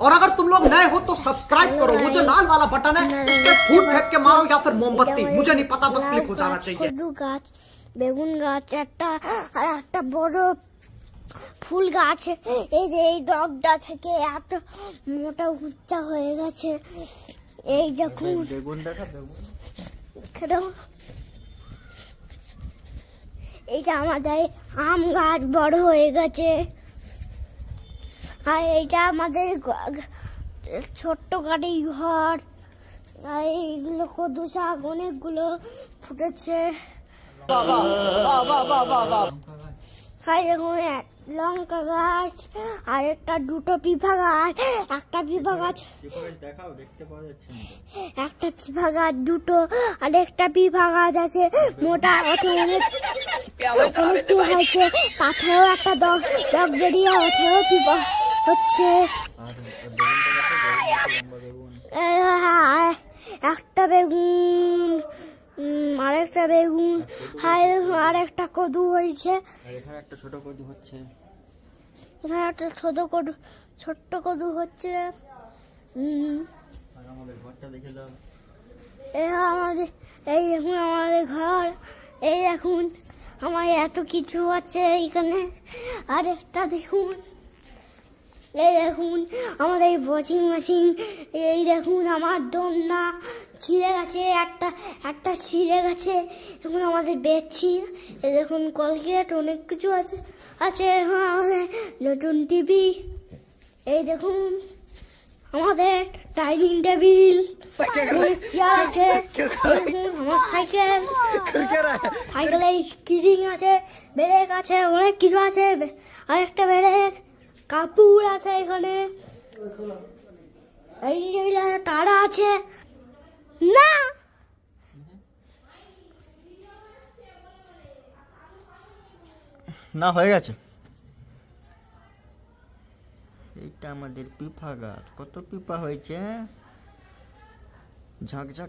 और अगर तुम लोग नए हो तो सब्सक्राइब करो, वो जो लाल वाला बटन है उस पे फूट फेंक के मारो या फिर मोमबत्ती, मुझे नहीं पता, बस क्लिक हो जाना चाहिए। গাছ, বেগুন গাছ একটা, আর একটা বড় ফুল গাছ। এই যে এই ডগটা থেকে এত মোটা উচ্চা হয়ে গেছে। এই দেখুন এইটা আমাদের আম গাছ বড় হয়ে গেছে। আর এইটা আমাদের ছোট্ট গাড়ি ঘর। আর এইগুলো কদু শাক অনেকগুলো ফুটেছে। আর এখন লঙ্কা গাছ আর একটা দুটো পিফা গাছ, একটা পিফা গাছ, একটা পিফা গাছ দুটো, আর একটা পিফা গাছ আছে মোটা, অনেক হয়েছে। কাঠেও একটা দগ বেরিয়ে ওঠেও পিফা হচ্ছে। একটা বেগুন, আরেকটা বেগুন, আরেকটা কদু হয়েছে। এখানে একটা ছোট কদু হচ্ছে, এখানে একটা ছোট্ট কদু হচ্ছে। আমাদের ঘরটা দেখে দাও। এই দেখুন আমাদের ঘর। এই দেখুন আমার এত কিছু আছে এখানে। আর একটা দেখুন, এই দেখুন আমাদের এই ওয়াশিং মেশিন। এই দেখুন আমার দোলনা ছিঁড়ে গেছে, একটা ছিঁড়ে গেছে, এখন আমাদের বেচছি। এই দেখুন কলগেট, অনেক কিছু আছে। এখন আমাদের নতুন টিভি। এই দেখুন আমাদের ডাইনিং টেবিল, অনেক চেয়ার আছে। আমার সাইকেলে স্টিয়ারিং আছে, ব্রেক আছে, অনেক কিছু আছে। আর একটা ব্রেক, কাপড় আছে এখানে, তারা আছে না। না হয়ে গেছে। এইটা আমাদের পিফা গাছ, কত পিফা হয়েছে, ঝাঁকঝাঁক।